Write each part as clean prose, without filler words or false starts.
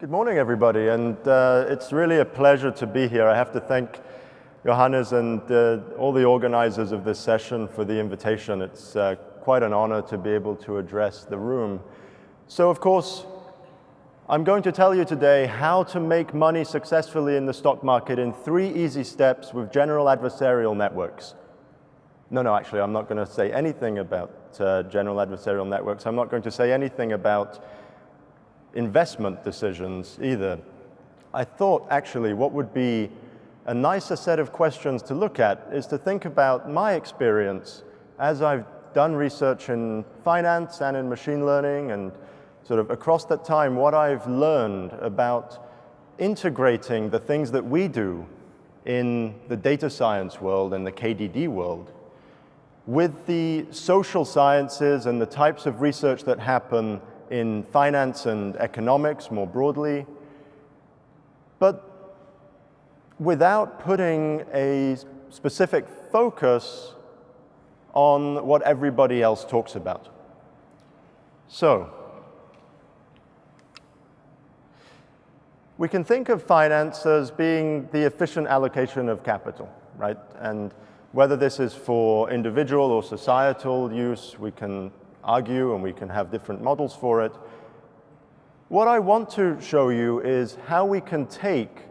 Good morning, everybody, and it's really a pleasure to be here. I have to thank Johannes and all the organizers of this session for the invitation. It's quite an honor to be able to address the room. So, of course, I'm going to tell you today how to make money successfully in the stock market in 3 easy steps with general adversarial networks. No, actually, I'm not going to say anything about general adversarial networks. I'm not going to say anything about investment decisions either. I thought actually what would be a nicer set of questions to look at is to think about my experience as I've done research in finance and in machine learning, and sort of across that time what I've learned about integrating the things that we do in the data science world and the KDD world with the social sciences and the types of research that happen in finance and economics more broadly, but without putting a specific focus on what everybody else talks about. So, we can think of finance as being the efficient allocation of capital, right? And whether this is for individual or societal use, we can argue and we can have different models for it. What I want to show you is how we can take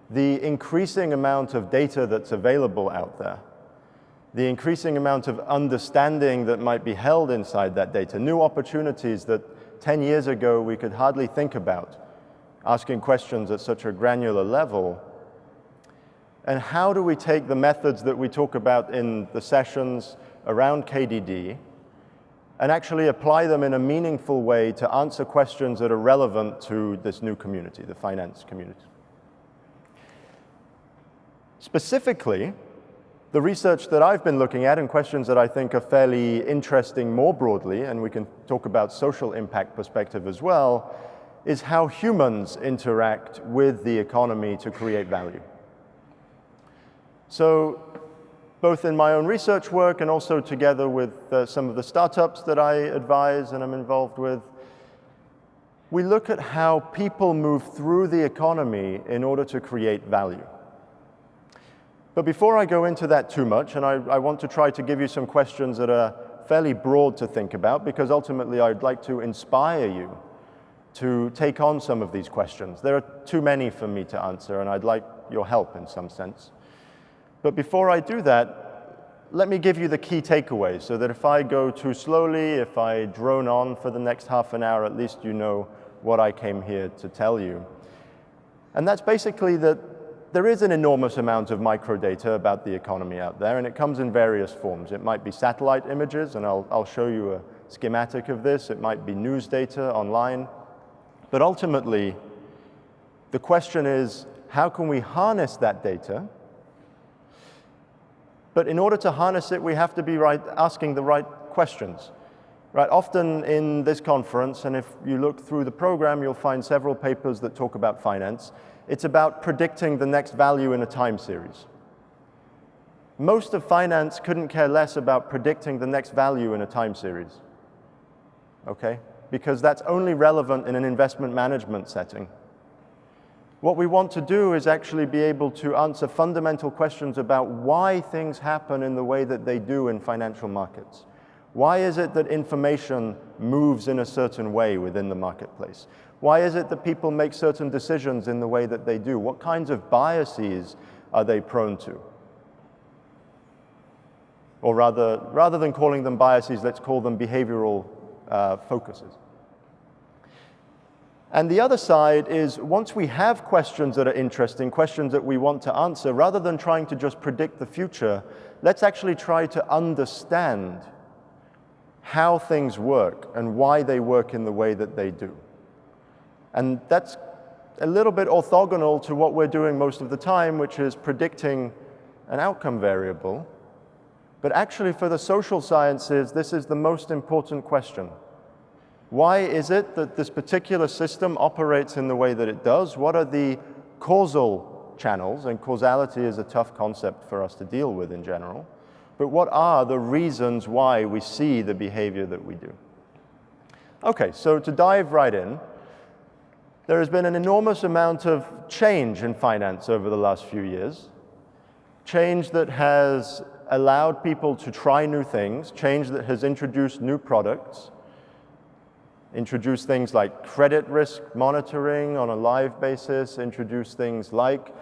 the increasing amount of data that's available out there, the increasing amount of understanding that might be held inside that data, new opportunities that 10 years ago we could hardly think about, asking questions at such a granular level. And how do we take the methods that we talk about in the sessions around KDD and actually apply them in a meaningful way to answer questions that are relevant to this new community, the finance community. Specifically, the research that I've been looking at and questions that I think are fairly interesting more broadly, and we can talk about social impact perspective as well, is how humans interact with the economy to create value. So, both in my own research work and also together with some of the startups that I advise and I'm involved with, we look at how people move through the economy in order to create value. But before I go into that too much, and I want to try to give you some questions that are fairly broad to think about, because ultimately I'd like to inspire you to take on some of these questions. There are too many for me to answer, and I'd like your help in some sense. But before I do that, let me give you the key takeaways so that if I go too slowly, if I drone on for the next half an hour, at least you know what I came here to tell you. And that's basically that there is an enormous amount of microdata about the economy out there, and it comes in various forms. It might be satellite images, and I'll show you a schematic of this. It might be news data online. But ultimately, the question is, how can we harness that data? But in order to harness it, we have to be asking the right questions. Right? Often in this conference, and if you look through the program, you'll find several papers that talk about finance. It's about predicting the next value in a time series. Most of finance couldn't care less about predicting the next value in a time series. Okay? Because that's only relevant in an investment management setting. What we want to do is actually be able to answer fundamental questions about why things happen in the way that they do in financial markets. Why is it that information moves in a certain way within the marketplace? Why is it that people make certain decisions in the way that they do? What kinds of biases are they prone to? Or rather than calling them biases, let's call them behavioral focuses. And the other side is, once we have questions that are interesting, questions that we want to answer, rather than trying to just predict the future, let's actually try to understand how things work and why they work in the way that they do. And that's a little bit orthogonal to what we're doing most of the time, which is predicting an outcome variable. But actually, for the social sciences, this is the most important question. Why is it that this particular system operates in the way that it does? What are the causal channels? And causality is a tough concept for us to deal with in general. But what are the reasons why we see the behavior that we do? Okay, so to dive right in, there has been an enormous amount of change in finance over the last few years. Change that has allowed people to try new things, change that has introduced new products, introduced things like credit risk monitoring on a live basis, introduced things like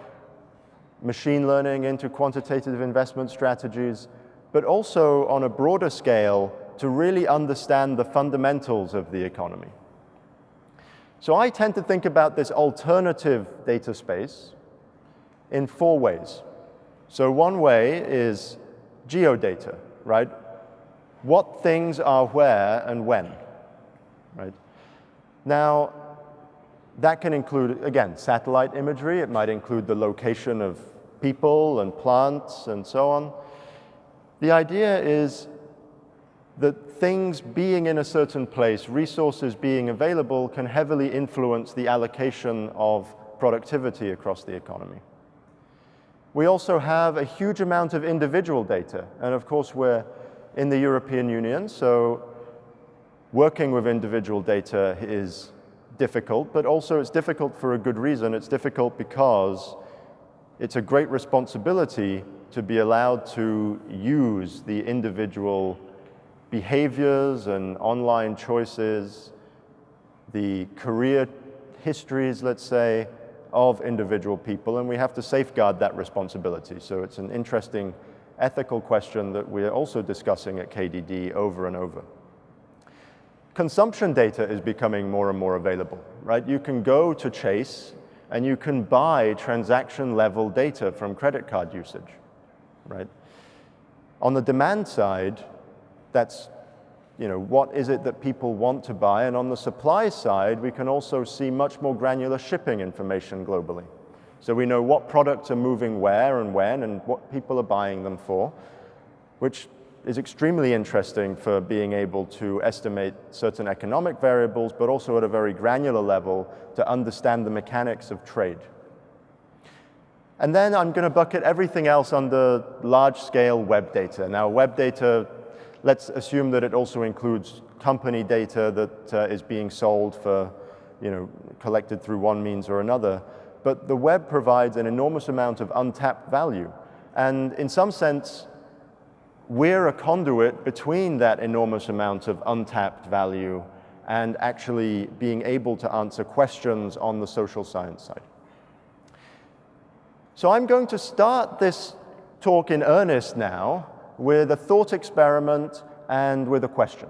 machine learning into quantitative investment strategies, but also on a broader scale to really understand the fundamentals of the economy. So I tend to think about this alternative data space in 4 ways. So one way is Geo Data, right? What things are where and when, right? Now, that can include, again, satellite imagery. It might include the location of people and plants and so on. The idea is that things being in a certain place, resources being available, can heavily influence the allocation of productivity across the economy. We also have a huge amount of individual data, and of course we're in the European Union, so working with individual data is difficult, but also it's difficult for a good reason. It's difficult because it's a great responsibility to be allowed to use the individual behaviors and online choices, the career histories, let's say, of individual people, and we have to safeguard that responsibility. So it's an interesting ethical question that we're also discussing at KDD over and over. Consumption data is becoming more and more available, right? You can go to Chase and you can buy transaction level data from credit card usage, right? On the demand side, that's, what is it that people want to buy? And on the supply side, we can also see much more granular shipping information globally. So we know what products are moving where and when and what people are buying them for, which is extremely interesting for being able to estimate certain economic variables, but also at a very granular level to understand the mechanics of trade. And then I'm going to bucket everything else under large-scale web data. Now, web data, let's assume that it also includes company data that is being sold for, collected through one means or another. But the web provides an enormous amount of untapped value. And in some sense, we're a conduit between that enormous amount of untapped value and actually being able to answer questions on the social science side. So I'm going to start this talk in earnest now with a thought experiment and with a question.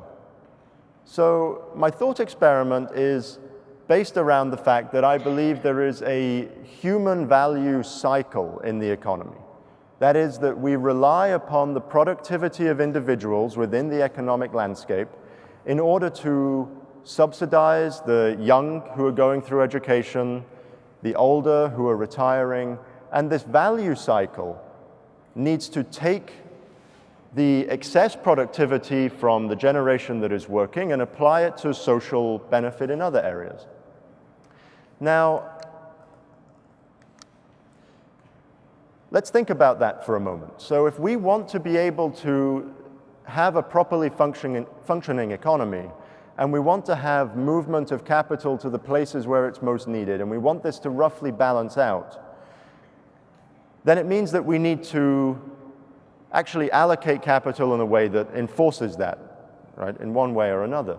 So my thought experiment is based around the fact that I believe there is a human value cycle in the economy. That is, that we rely upon the productivity of individuals within the economic landscape in order to subsidize the young who are going through education, the older who are retiring, and this value cycle needs to take the excess productivity from the generation that is working and apply it to social benefit in other areas. Now, let's think about that for a moment. So if we want to be able to have a properly functioning economy, and we want to have movement of capital to the places where it's most needed, and we want this to roughly balance out, then it means that we need to actually allocate capital in a way that enforces that, right, in one way or another.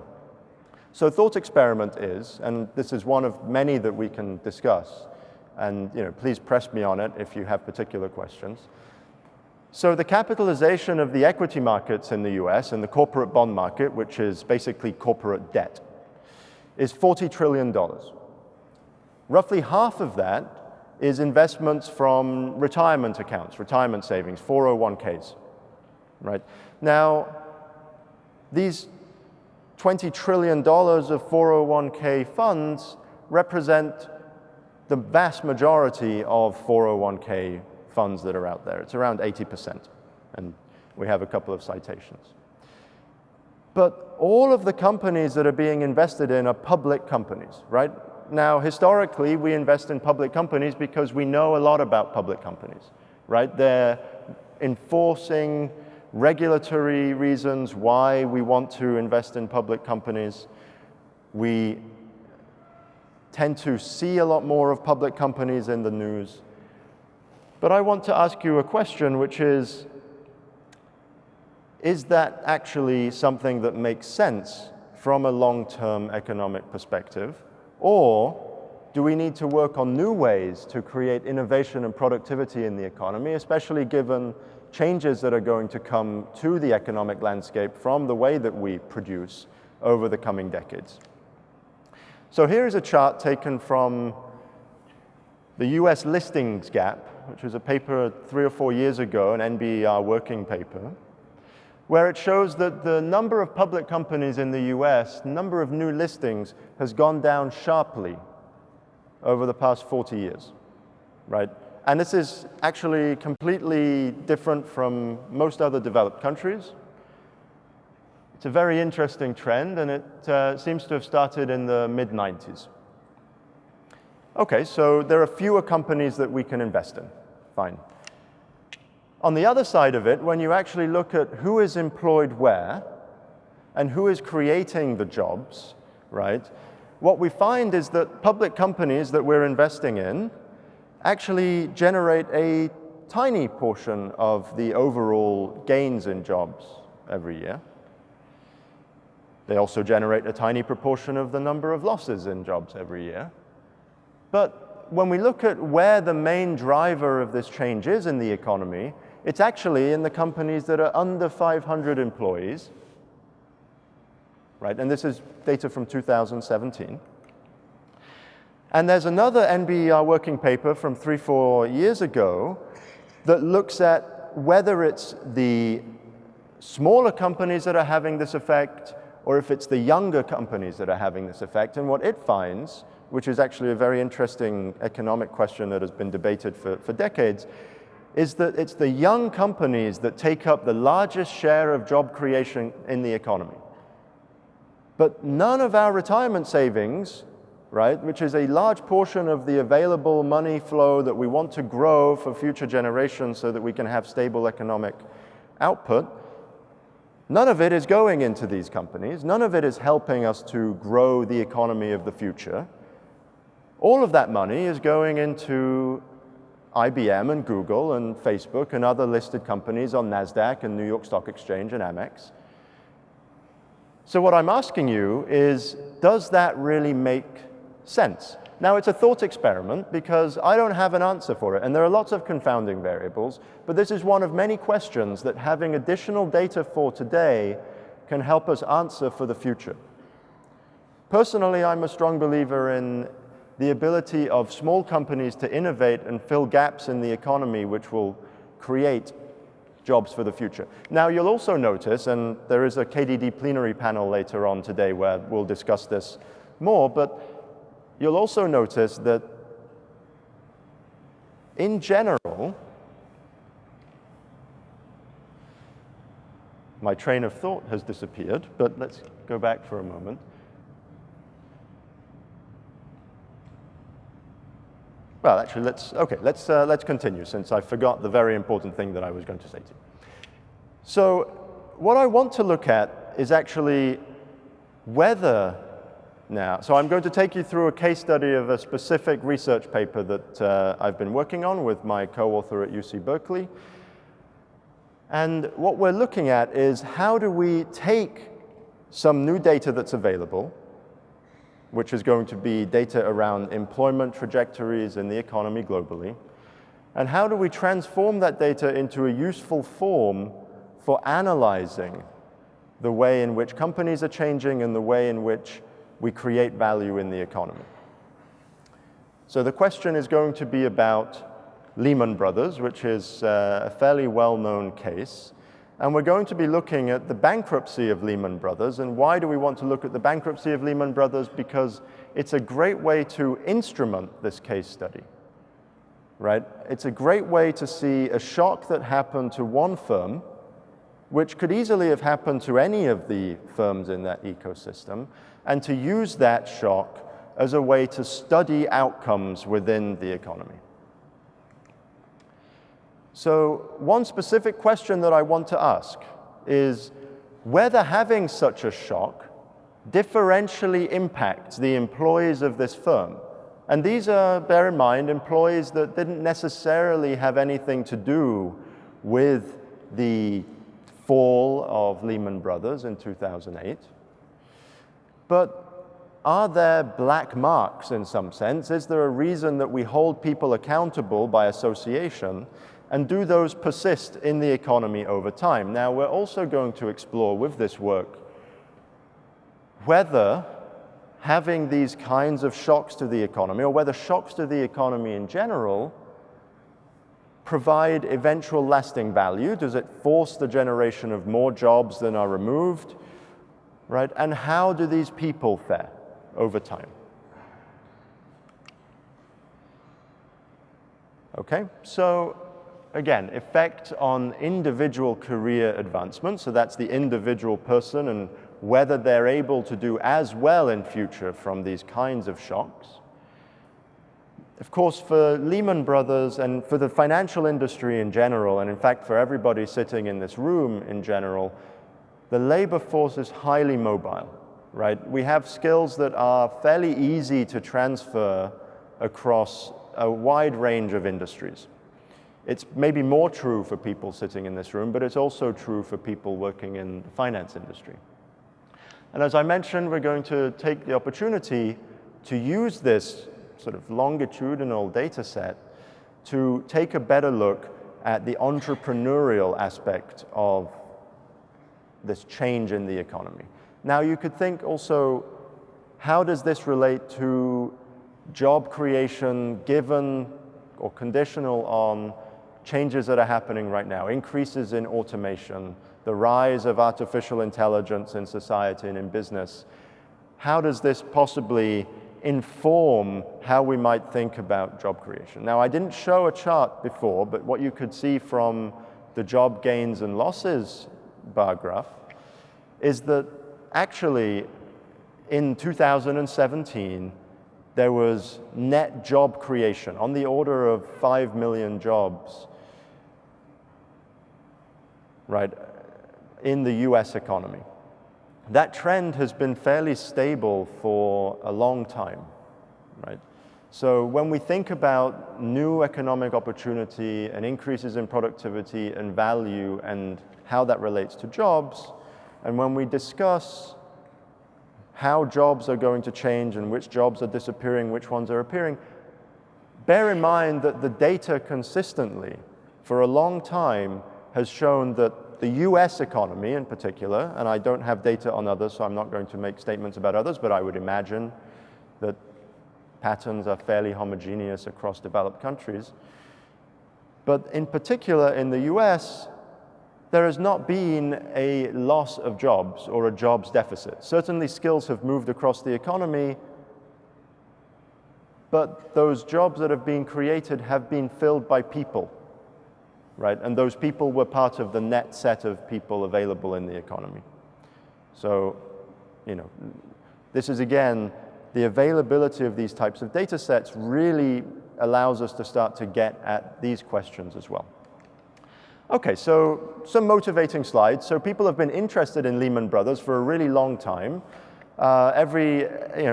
So thought experiment is, and this is one of many that we can discuss, and please press me on it if you have particular questions. So the capitalization of the equity markets in the US and the corporate bond market, which is basically corporate debt, is $40 trillion. Roughly half of that is investments from retirement accounts, retirement savings, 401ks, right? Now, these $20 trillion of 401k funds represent the vast majority of 401k funds that are out there. It's around 80%, and we have a couple of citations. But all of the companies that are being invested in are public companies, right? Now, historically, we invest in public companies because we know a lot about public companies, right? They're enforcing regulatory reasons why we want to invest in public companies. We tend to see a lot more of public companies in the news. But I want to ask you a question, which is that actually something that makes sense from a long-term economic perspective? Or do we need to work on new ways to create innovation and productivity in the economy, especially given changes that are going to come to the economic landscape from the way that we produce over the coming decades? So here is a chart taken from the US listings gap, which was a paper 3 or 4 years ago, an NBER working paper, where it shows that the number of public companies in the US, number of new listings, has gone down sharply over the past 40 years, right? And this is actually completely different from most other developed countries. It's a very interesting trend, and it seems to have started in the mid-90s. Okay, so there are fewer companies that we can invest in. Fine. On the other side of it, when you actually look at who is employed where and who is creating the jobs, right, what we find is that public companies that we're investing in actually generate a tiny portion of the overall gains in jobs every year. They also generate a tiny proportion of the number of losses in jobs every year. But when we look at where the main driver of this change is in the economy, it's actually in the companies that are under 500 employees, right? And this is data from 2017. And there's another NBER working paper from 3-4 years ago that looks at whether it's the smaller companies that are having this effect or if it's the younger companies that are having this effect. And what it finds, which is actually a very interesting economic question that has been debated for decades, is that it's the young companies that take up the largest share of job creation in the economy. But none of our retirement savings, right, which is a large portion of the available money flow that we want to grow for future generations so that we can have stable economic output, none of it is going into these companies. None of it is helping us to grow the economy of the future. All of that money is going into IBM and Google and Facebook and other listed companies on NASDAQ and New York Stock Exchange and Amex. So what I'm asking you is, does that really make sense? Now, it's a thought experiment because I don't have an answer for it, and there are lots of confounding variables, but this is one of many questions that having additional data for today can help us answer for the future. Personally, I'm a strong believer in the ability of small companies to innovate and fill gaps in the economy which will create jobs for the future. Now, you'll also notice, and there is a KDD plenary panel later on today where we'll discuss this more, but you'll also notice that in general, my train of thought has disappeared, but let's go back for a moment. Well, actually, let's continue, since I forgot the very important thing that I was going to say to you. So what I want to look at is actually whether now, so I'm going to take you through a case study of a specific research paper that I've been working on with my co-author at UC Berkeley. And what we're looking at is how do we take some new data that's available, which is going to be data around employment trajectories in the economy globally, and how do we transform that data into a useful form for analyzing the way in which companies are changing and the way in which we create value in the economy. So the question is going to be about Lehman Brothers, which is a fairly well-known case. And we're going to be looking at the bankruptcy of Lehman Brothers. And why do we want to look at the bankruptcy of Lehman Brothers? Because it's a great way to instrument this case study, right? It's a great way to see a shock that happened to one firm, which could easily have happened to any of the firms in that ecosystem, and to use that shock as a way to study outcomes within the economy. So one specific question that I want to ask is whether having such a shock differentially impacts the employees of this firm. And these are, bear in mind, employees that didn't necessarily have anything to do with the fall of Lehman Brothers in 2008. But are there black marks in some sense? Is there a reason that we hold people accountable by association? And do those persist in the economy over time? Now, we're also going to explore with this work whether having these kinds of shocks to the economy, or whether shocks to the economy in general, provide eventual lasting value. Does it force the generation of more jobs than are removed, right? And how do these people fare over time? Okay, so again, effect on individual career advancement. So that's the individual person and whether they're able to do as well in future from these kinds of shocks. Of course, for Lehman Brothers and for the financial industry in general, and in fact for everybody sitting in this room in general, the labor force is highly mobile, right? We have skills that are fairly easy to transfer across a wide range of industries. It's maybe more true for people sitting in this room, but it's also true for people working in the finance industry. And as I mentioned, we're going to take the opportunity to use this sort of longitudinal data set to take a better look at the entrepreneurial aspect of this change in the economy. Now, you could think also, how does this relate to job creation given or conditional on changes that are happening right now, increases in automation, the rise of artificial intelligence in society and in business? How does this possibly inform how we might think about job creation? Now, I didn't show a chart before, but what you could see from the job gains and losses bar graph is that actually in 2017, there was net job creation on the order of 5 million jobs, right, in the US economy. That trend has been fairly stable for a long time, right? So when we think about new economic opportunity and increases in productivity and value and how that relates to jobs, and when we discuss how jobs are going to change and which jobs are disappearing, which ones are appearing, bear in mind that the data consistently for a long time has shown that the US economy in particular, and I don't have data on others, so I'm not going to make statements about others, but I would imagine that patterns are fairly homogeneous across developed countries. But in particular in the US, there has not been a loss of jobs or a jobs deficit. Certainly skills have moved across the economy, but those jobs that have been created have been filled by people, right? And those people were part of the net set of people available in the economy. So, you know, this is again, the availability of these types of data sets really allows us to start to get at these questions as well. Okay, so some motivating slides. So people have been interested in Lehman Brothers for a really long time. Every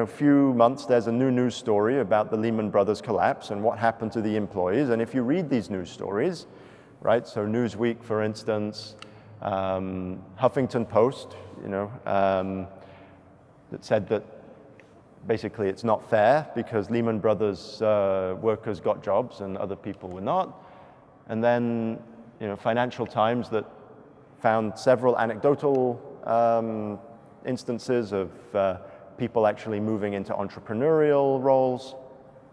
few months, there's a new news story about the Lehman Brothers collapse and what happened to the employees. And if you read these news stories, right, so Newsweek, for instance, Huffington Post, that said that basically it's not fair because Lehman Brothers workers got jobs and other people were not. And then Financial Times that found several anecdotal instances of people actually moving into entrepreneurial roles.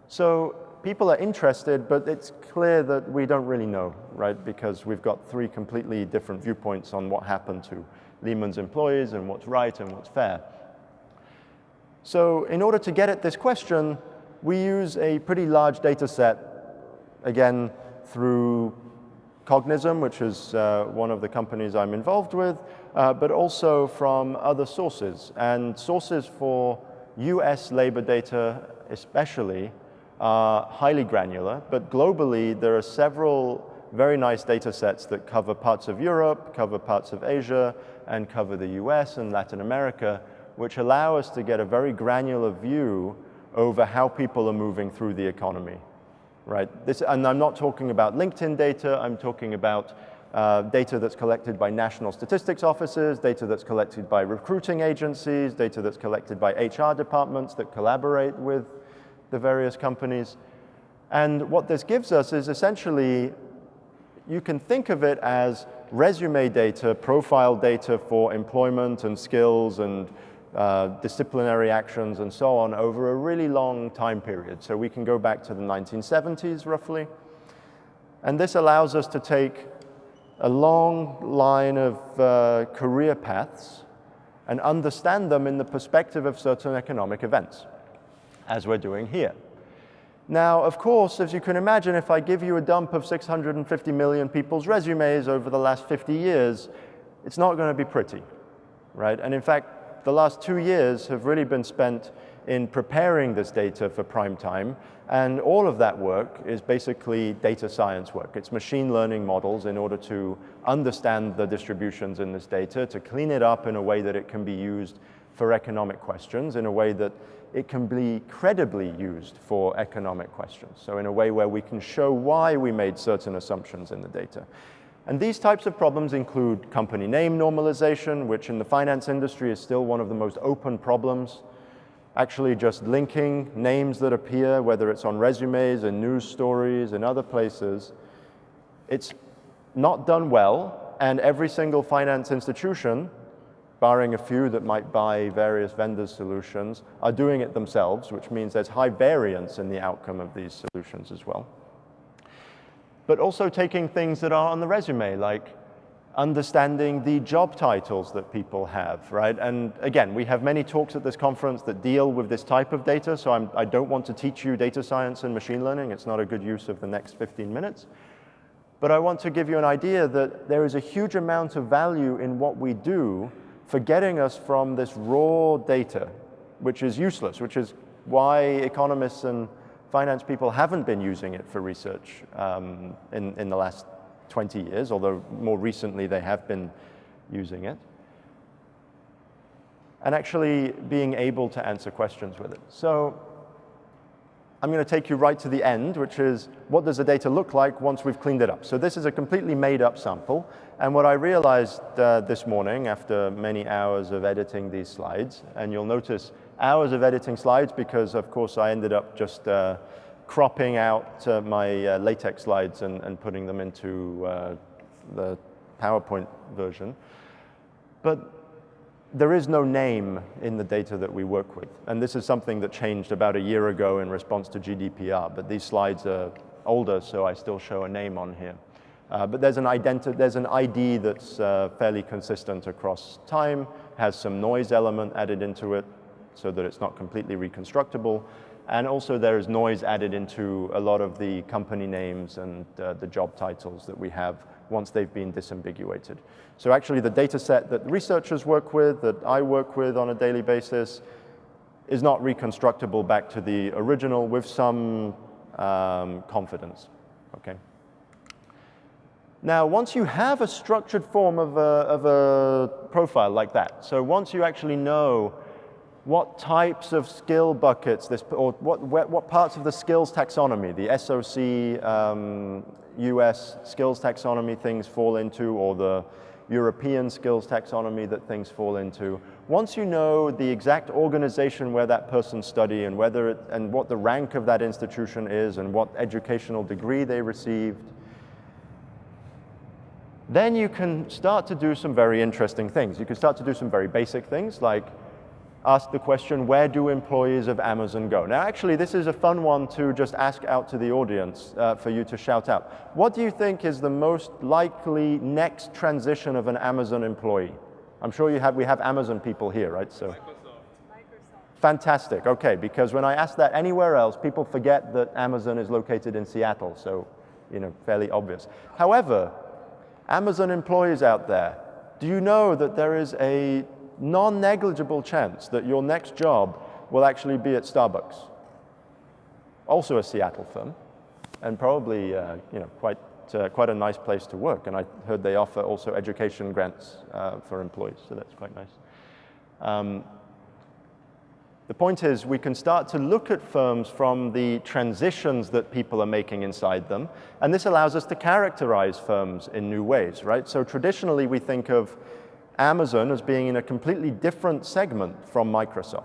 So people are interested, but it's clear that we don't really know, right? Because we've got three completely different viewpoints on what happened to Lehman's employees and what's right and what's fair. So in order to get at this question, we use a pretty large data set, again, through Cognizant, which is one of the companies I'm involved with, but also from other sources. And sources for US labor data especially are highly granular, but globally there are several very nice data sets that cover parts of Europe, cover parts of Asia, and cover the US and Latin America, which allow us to get a very granular view over how people are moving through the economy, right? And I'm not talking about LinkedIn data, I'm talking about data that's collected by national statistics offices, data that's collected by recruiting agencies, data that's collected by HR departments that collaborate with the various companies. And what this gives us is essentially, you can think of it as resume data, profile data for employment and skills and disciplinary actions and so on over a really long time period. So we can go back to the 1970s roughly. And this allows us to take a long line of career paths and understand them in the perspective of certain economic events, as we're doing here. Now, of course, as you can imagine, if I give you a dump of 650 million people's resumes over the last 50 years, it's not going to be pretty, right? And in fact, the last 2 years have really been spent in preparing this data for prime time, and all of that work is basically data science work. It's machine learning models in order to understand the distributions in this data, to clean it up in a way that it can be used for economic questions, in a way that it can be credibly used for economic questions. So in a way where we can show why we made certain assumptions in the data. And these types of problems include company name normalization, which in the finance industry is still one of the most open problems. Actually just linking names that appear, whether it's on resumes and news stories and other places. It's not done well, and every single finance institution, barring a few that might buy various vendors' solutions, are doing it themselves, which means there's high variance in the outcome of these solutions as well. But also taking things that are on the resume, like understanding the job titles that people have, right? And again, we have many talks at this conference that deal with this type of data, so I don't want to teach you data science and machine learning. It's not a good use of the next 15 minutes. But I want to give you an idea that there is a huge amount of value in what we do for getting us from this raw data, which is useless, which is why economists and finance people haven't been using it for research in the last 20 years, although more recently they have been using it, and actually being able to answer questions with it. So I'm going to take you right to the end, which is what does the data look like once we've cleaned it up? So this is a completely made up sample, and what I realized this morning after many hours of editing these slides, and you'll notice hours of editing slides because of course I ended up just cropping out my LaTeX slides and putting them into the PowerPoint version. But there is no name in the data that we work with. And this is something that changed about a year ago in response to GDPR. But these slides are older, so I still show a name on here. But there's an ID that's fairly consistent across time, has some noise element added into it so that it's not completely reconstructible. And also there is noise added into a lot of the company names and the job titles that we have once they've been disambiguated. So actually the data set that researchers work with, that I work with on a daily basis, is not reconstructible back to the original with some confidence, okay? Now, once you have a structured form of a profile like that, so once you actually know what types of skill buckets, or what parts of the skills taxonomy, the SOC US skills taxonomy things fall into, or the European skills taxonomy that things fall into. Once you know the exact organization where that person studied and what the rank of that institution is and what educational degree they received, then you can start to do some very interesting things. You can start to do some very basic things like ask the question, where do employees of Amazon go? Now, actually, this is a fun one to just ask out to the audience for you to shout out. What do you think is the most likely next transition of an Amazon employee? I'm sure we have Amazon people here, right? So, Microsoft. Fantastic, okay, because when I ask that anywhere else, people forget that Amazon is located in Seattle, so, fairly obvious. However, Amazon employees out there, do you know that there is a non-negligible chance that your next job will actually be at Starbucks, also a Seattle firm, and probably quite a nice place to work. And I heard they offer also education grants for employees, so that's quite nice. The point is we can start to look at firms from the transitions that people are making inside them, and this allows us to characterize firms in new ways, right? So traditionally we think of Amazon as being in a completely different segment from Microsoft.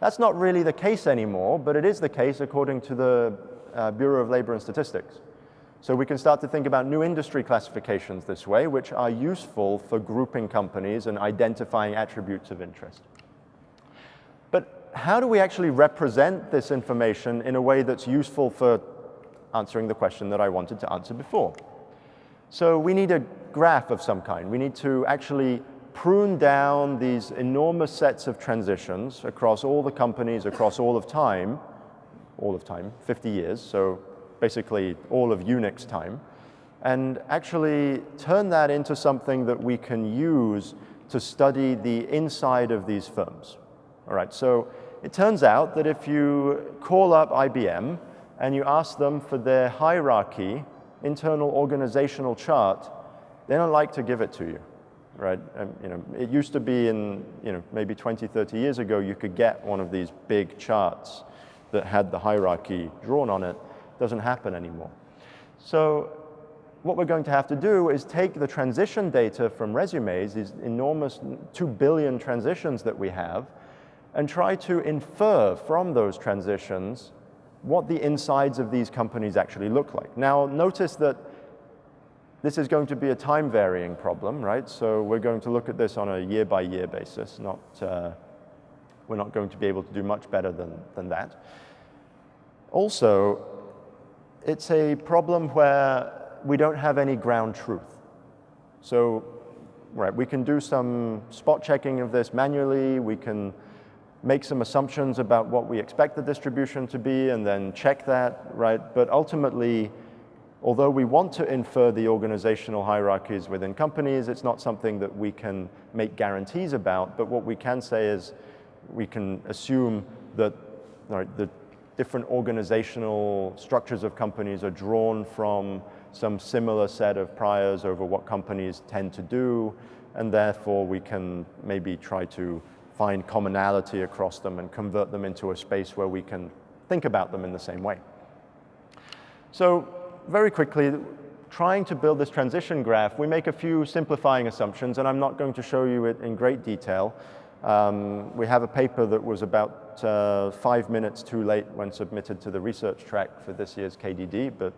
That's not really the case anymore, but it is the case according to the Bureau of Labor and Statistics. So we can start to think about new industry classifications this way, which are useful for grouping companies and identifying attributes of interest. But how do we actually represent this information in a way that's useful for answering the question that I wanted to answer before? So we need a graph of some kind. We need to actually prune down these enormous sets of transitions across all the companies, across all of time, 50 years, so basically all of Unix time, and actually turn that into something that we can use to study the inside of these firms. All right, so it turns out that if you call up IBM and you ask them for their hierarchy, internal organizational chart, they don't like to give it to you, right? It used to be in, maybe 20, 30 years ago, you could get one of these big charts that had the hierarchy drawn on it. Doesn't happen anymore. So what we're going to have to do is take the transition data from resumes, these enormous 2 billion transitions that we have, and try to infer from those transitions what the insides of these companies actually look like. Now, notice that this is going to be a time-varying problem, right? So we're going to look at this on a year-by-year basis. We're not going to be able to do much better than that. Also, it's a problem where we don't have any ground truth. So, right, we can do some spot checking of this manually. We can make some assumptions about what we expect the distribution to be and then check that, right? But ultimately, although we want to infer the organizational hierarchies within companies, it's not something that we can make guarantees about, but what we can say is we can assume that the different organizational structures of companies are drawn from some similar set of priors over what companies tend to do, and therefore we can maybe try to find commonality across them and convert them into a space where we can think about them in the same way. So very quickly, trying to build this transition graph, we make a few simplifying assumptions, and I'm not going to show you it in great detail. We have a paper that was about 5 minutes too late when submitted to the research track for this year's KDD, but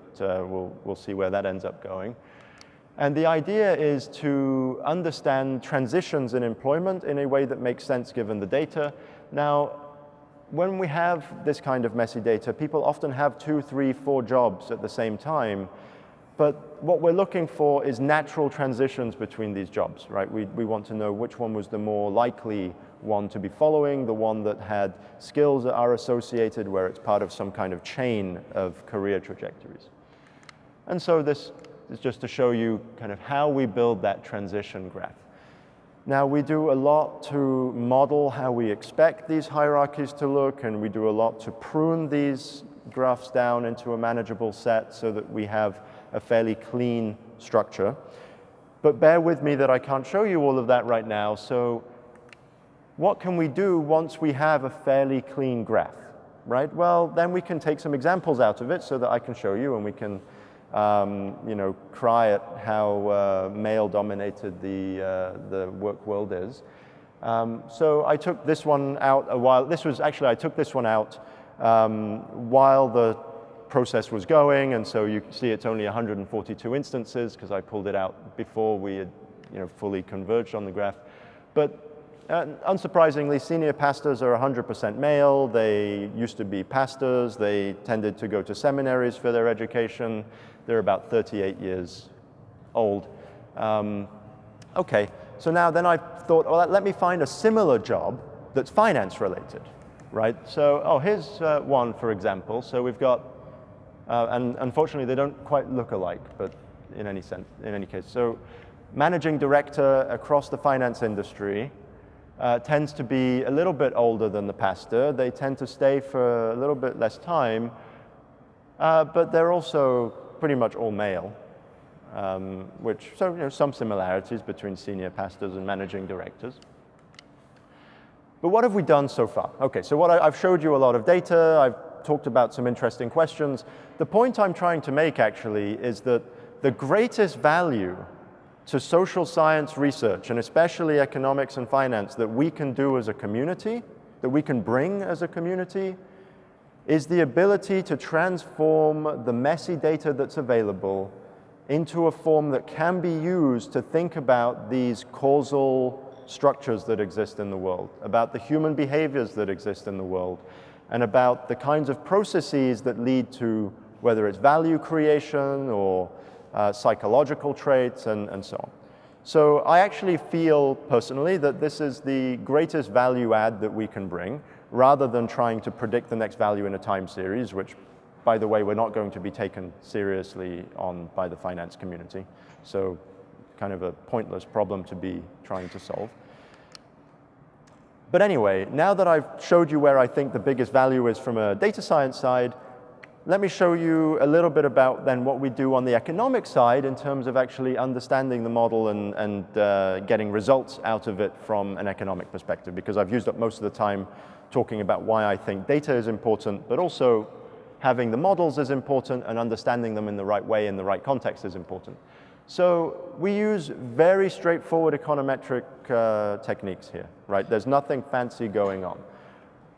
we'll see where that ends up going. And the idea is to understand transitions in employment in a way that makes sense given the data. Now, when we have this kind of messy data, people often have 2, 3, 4 jobs at the same time. But what we're looking for is natural transitions between these jobs, right? We want to know which one was the more likely one to be following, the one that had skills that are associated, where it's part of some kind of chain of career trajectories. And so this is just to show you kind of how we build that transition graph. Now, we do a lot to model how we expect these hierarchies to look, and we do a lot to prune these graphs down into a manageable set so that we have a fairly clean structure. But bear with me that I can't show you all of that right now. So what can we do once we have a fairly clean graph, right? Well, then we can take some examples out of it so that I can show you, and we can cry at how male-dominated the work world is. So I took this one out a while. I took this one out while the process was going, and so you can see it's only 142 instances because I pulled it out before we had fully converged on the graph. But unsurprisingly, senior pastors are 100% male. They used to be pastors. They tended to go to seminaries for their education. They're about 38 years old. Okay, so now then I thought, well, let me find a similar job that's finance related, right? So, here's one, for example. So we've got, and unfortunately they don't quite look alike, but in any case. So managing director across the finance industry tends to be a little bit older than the pastor. They tend to stay for a little bit less time, but they're also pretty much all male, so some similarities between senior pastors and managing directors. But what have we done so far? Okay, so I've showed you a lot of data, I've talked about some interesting questions. The point I'm trying to make actually is that the greatest value to social science research, and especially economics and finance, that we can do as a community, that we can bring as a community, is the ability to transform the messy data that's available into a form that can be used to think about these causal structures that exist in the world, about the human behaviors that exist in the world, and about the kinds of processes that lead to whether it's value creation or psychological traits and so on. So I actually feel personally that this is the greatest value add that we can bring, rather than trying to predict the next value in a time series, which, by the way, we're not going to be taken seriously on by the finance community. So kind of a pointless problem to be trying to solve. But anyway, now that I've showed you where I think the biggest value is from a data science side, let me show you a little bit about then what we do on the economic side in terms of actually understanding the model and getting results out of it from an economic perspective, because I've used up most of the time talking about why I think data is important, but also having the models is important and understanding them in the right way in the right context is important. So we use very straightforward econometric techniques here, right? There's nothing fancy going on.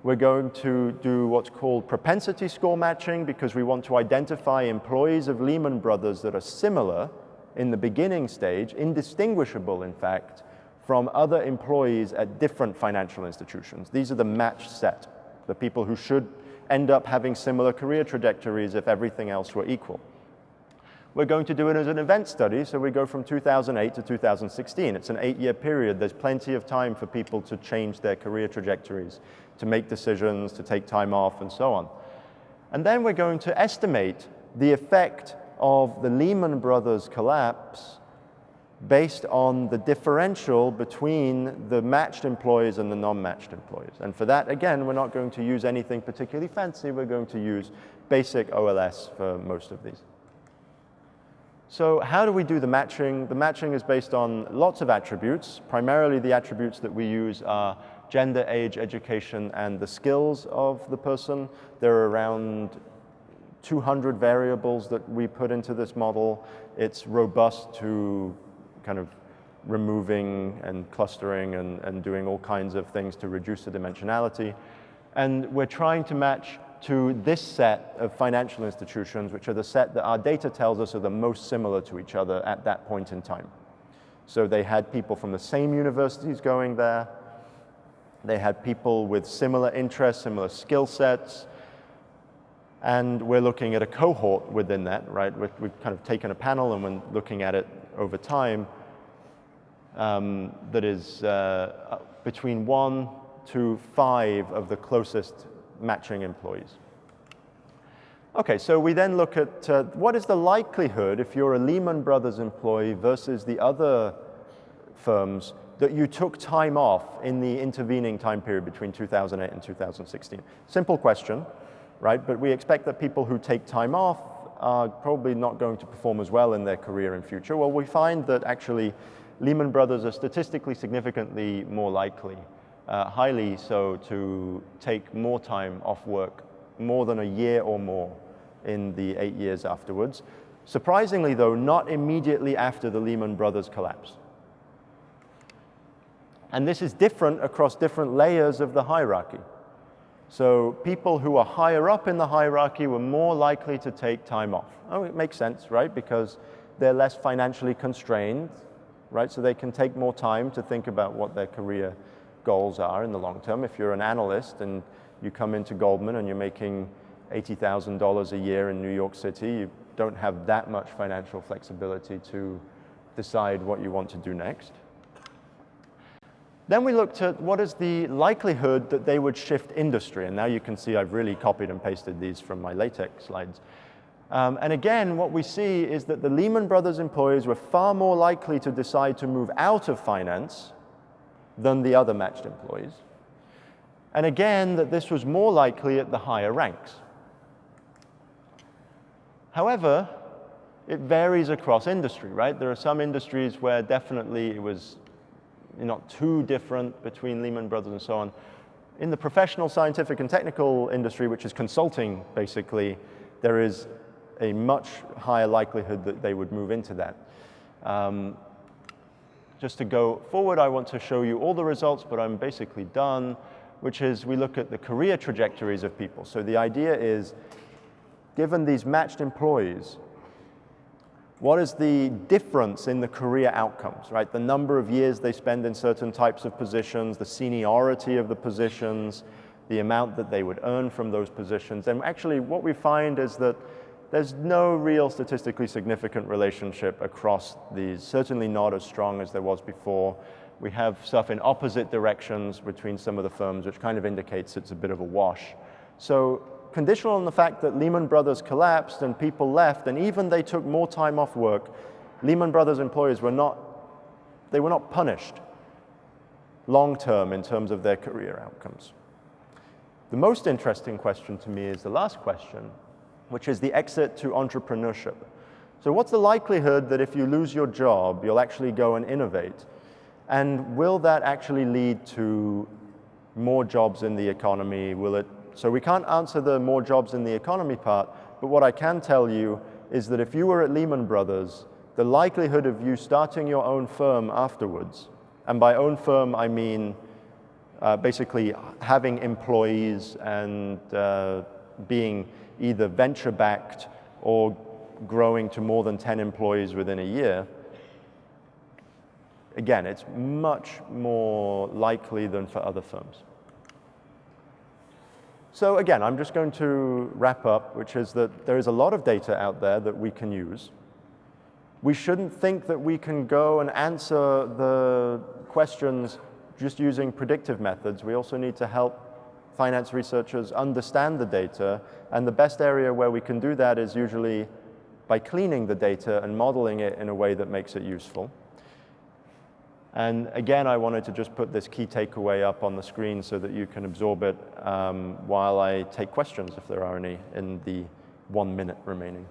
We're going to do what's called propensity score matching because we want to identify employees of Lehman Brothers that are similar in the beginning stage, indistinguishable in fact, from other employees at different financial institutions. These are the matched set, the people who should end up having similar career trajectories if everything else were equal. We're going to do it as an event study, so we go from 2008 to 2016. It's an 8-year period. There's plenty of time for people to change their career trajectories, to make decisions, to take time off, and so on. And then we're going to estimate the effect of the Lehman Brothers collapse based on the differential between the matched employees and the non-matched employees. And for that, again, we're not going to use anything particularly fancy. We're going to use basic OLS for most of these. So how do we do the matching? The matching is based on lots of attributes. Primarily the attributes that we use are gender, age, education, and the skills of the person. There are around 200 variables that we put into this model. It's robust to kind of removing and clustering and doing all kinds of things to reduce the dimensionality. And we're trying to match to this set of financial institutions, which are the set that our data tells us are the most similar to each other at that point in time. So they had people from the same universities going there. They had people with similar interests, similar skill sets. And we're looking at a cohort within that, right? We've kind of taken a panel and we're looking at it over time that is between 1 to 5 of the closest matching employees. Okay, so we then look at what is the likelihood if you're a Lehman Brothers employee versus the other firms that you took time off in the intervening time period between 2008 and 2016. Simple question, right? But we expect that people who take time off are probably not going to perform as well in their career in future. Well, we find that actually Lehman Brothers are statistically significantly more likely, highly so, to take more time off work, more than a year or more in the 8 years afterwards. Surprisingly though, not immediately after the Lehman Brothers collapse. And this is different across different layers of the hierarchy. So people who are higher up in the hierarchy were more likely to take time off. Oh, it makes sense, right? Because they're less financially constrained, right? So they can take more time to think about what their career goals are in the long term. If you're an analyst and you come into Goldman and you're making $80,000 a year in New York City, you don't have that much financial flexibility to decide what you want to do next. Then we looked at what is the likelihood that they would shift industry. And now you can see I've really copied and pasted these from my LaTeX slides. And again, what we see is that the Lehman Brothers employees were far more likely to decide to move out of finance than the other matched employees. And again, that this was more likely at the higher ranks. However, it varies across industry, right? There are some industries where definitely it was not too different between Lehman Brothers and so on. In the professional, scientific, and technical industry, which is consulting, basically, there is a much higher likelihood that they would move into that. Just to go forward, I want to show you all the results, but I'm basically done, which is we look at the career trajectories of people. So the idea is, given these matched employees, what is the difference in the career outcomes, right? The number of years they spend in certain types of positions, the seniority of the positions, the amount that they would earn from those positions. And actually what we find is that there's no real statistically significant relationship across these, certainly not as strong as there was before. We have stuff in opposite directions between some of the firms, which kind of indicates it's a bit of a wash. So conditional on the fact that Lehman Brothers collapsed and people left, and even they took more time off work, Lehman Brothers employees were not punished long-term in terms of their career outcomes. The most interesting question to me is the last question, which is the exit to entrepreneurship. So what's the likelihood that if you lose your job, you'll actually go and innovate? And will that actually lead to more jobs in the economy? So we can't answer the more jobs in the economy part, but what I can tell you is that if you were at Lehman Brothers, the likelihood of you starting your own firm afterwards, and by own firm I mean basically having employees and being either venture-backed or growing to more than 10 employees within a year, again, it's much more likely than for other firms. So again, I'm just going to wrap up, which is that there is a lot of data out there that we can use. We shouldn't think that we can go and answer the questions just using predictive methods. We also need to help finance researchers understand the data, and the best area where we can do that is usually by cleaning the data and modeling it in a way that makes it useful. And again, I wanted to just put this key takeaway up on the screen so that you can absorb it while I take questions, if there are any, in the 1 minute remaining.